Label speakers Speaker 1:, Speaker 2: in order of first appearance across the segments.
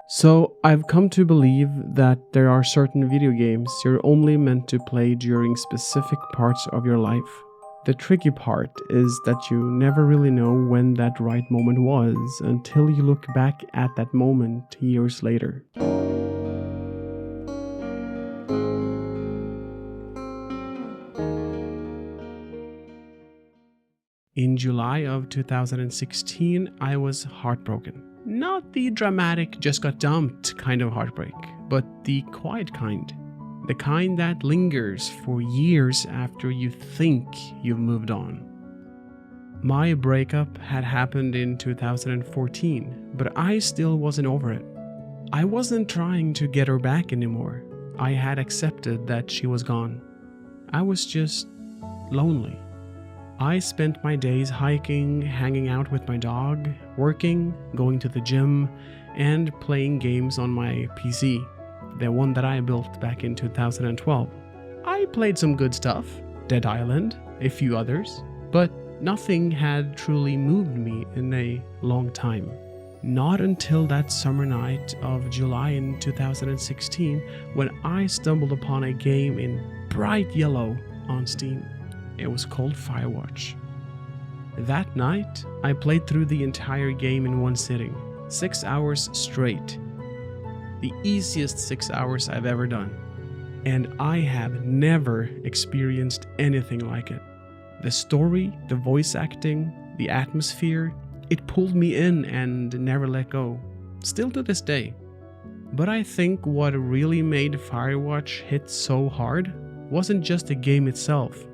Speaker 1: So, I've come to believe that there are certain video games you're only meant to play during specific parts of your life. The tricky part is that you never really know when that right moment was until you look back at that moment years later. In July of 2016, I was heartbroken. Not the dramatic, just got dumped kind of heartbreak, but the quiet kind. The kind that lingers for years after you think you've moved on. My breakup had happened in 2014, but I still wasn't over it. I wasn't trying to get her back anymore. I had accepted that she was gone. I was just lonely. I spent my days hiking, hanging out with my dog, working, going to the gym, and playing games on my PC, the one that I built back in 2012. I played some good stuff, Dead Island, a few others, but nothing had truly moved me in a long time. Not until that summer night of July in 2016 when I stumbled upon a game in bright yellow on Steam. It was called Firewatch. That night, I played through the entire game in one sitting, 6 hours straight. The easiest 6 hours I've ever done. And I have never experienced anything like it. The story, the voice acting, the atmosphere, it pulled me in and never let go. Still to this day. But I think what really made Firewatch hit so hard wasn't just the game itself.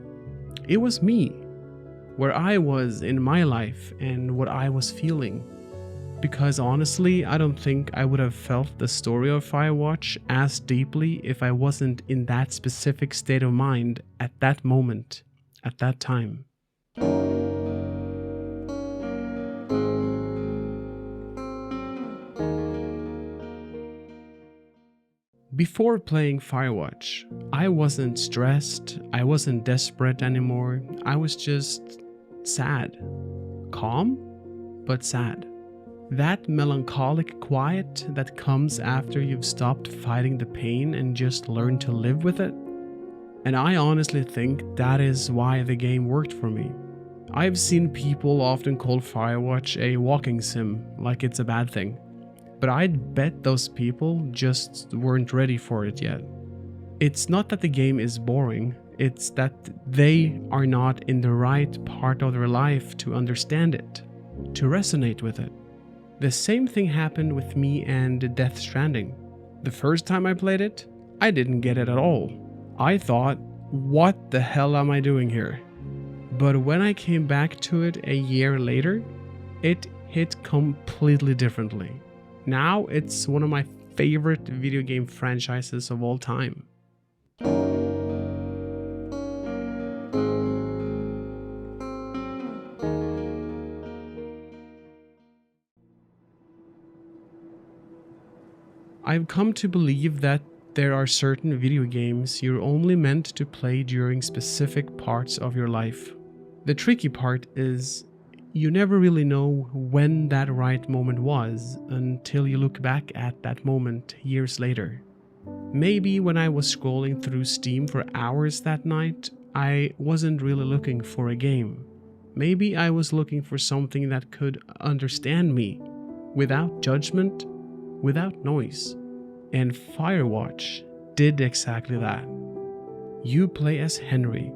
Speaker 1: It was me, where I was in my life and what I was feeling. Because honestly, I don't think I would have felt the story of Firewatch as deeply if I wasn't in that specific state of mind at that moment, at that time. Before playing Firewatch, I wasn't stressed, I wasn't desperate anymore, I was just sad. Calm, but sad. That melancholic quiet that comes after you've stopped fighting the pain and just learned to live with it. And I honestly think that is why the game worked for me. I've seen people often call Firewatch a walking sim, like it's a bad thing. But I'd bet those people just weren't ready for it yet. It's not that the game is boring, it's that they are not in the right part of their life to understand it, to resonate with it. The same thing happened with me and Death Stranding. The first time I played it, I didn't get it at all. I thought, what the hell am I doing here? But when I came back to it a year later, it hit completely differently. Now it's one of my favorite video game franchises of all time. I've come to believe that there are certain video games you're only meant to play during specific parts of your life. The tricky part is you never really know when that right moment was until you look back at that moment years later. Maybe when I was scrolling through Steam for hours that night, I wasn't really looking for a game. Maybe I was looking for something that could understand me, without judgment, without noise. And Firewatch did exactly that. You play as Henry,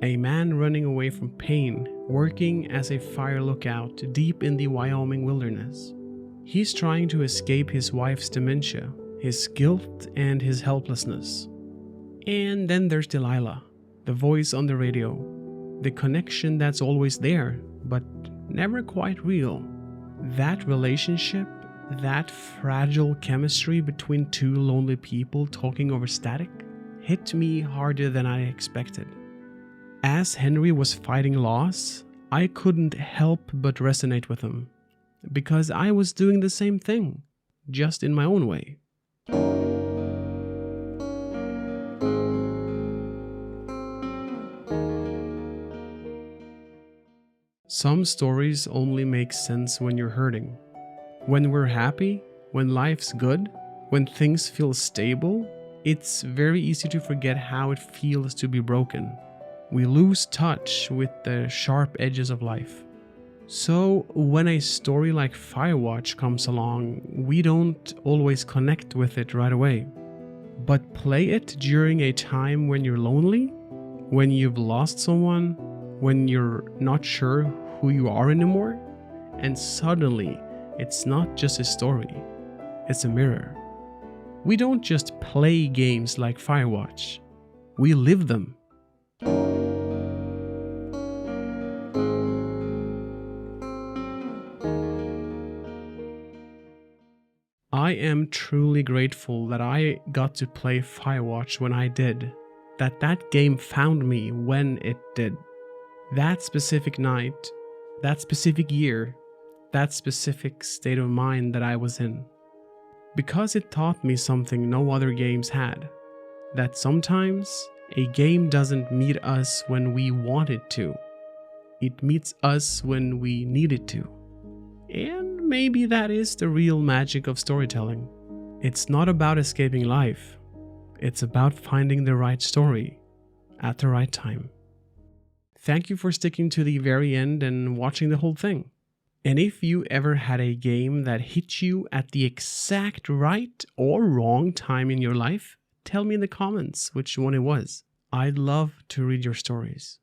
Speaker 1: a man running away from pain, working as a fire lookout deep in the Wyoming wilderness. He's trying to escape his wife's dementia, his guilt, and his helplessness. And then there's Delilah, the voice on the radio, the connection that's always there, but never quite real. That relationship, that fragile chemistry between two lonely people talking over static, hit me harder than I expected. As Henry was fighting loss, I couldn't help but resonate with him, because I was doing the same thing, just in my own way. Some stories only make sense when you're hurting. When we're happy, When life's good, when things feel stable, it's very easy to forget how it feels to be broken. We lose touch with the sharp edges of life. So when a story like Firewatch comes along, we don't always connect with it right away. But play it during a time when you're lonely, when you've lost someone, when you're not sure who you are anymore, and suddenly it's not just a story, it's a mirror. We don't just play games like Firewatch, we live them. I am truly grateful that I got to play Firewatch when I did, that game found me when it did. That specific night, that specific year, that specific state of mind that I was in. Because it taught me something no other games had. That sometimes a game doesn't meet us when we want it to. It meets us when we need it to. And maybe that is the real magic of storytelling. It's not about escaping life. It's about finding the right story at the right time. Thank you for sticking to the very end and watching the whole thing. And if you ever had a game that hit you at the exact right or wrong time in your life, tell me in the comments which one it was. I'd love to read your stories.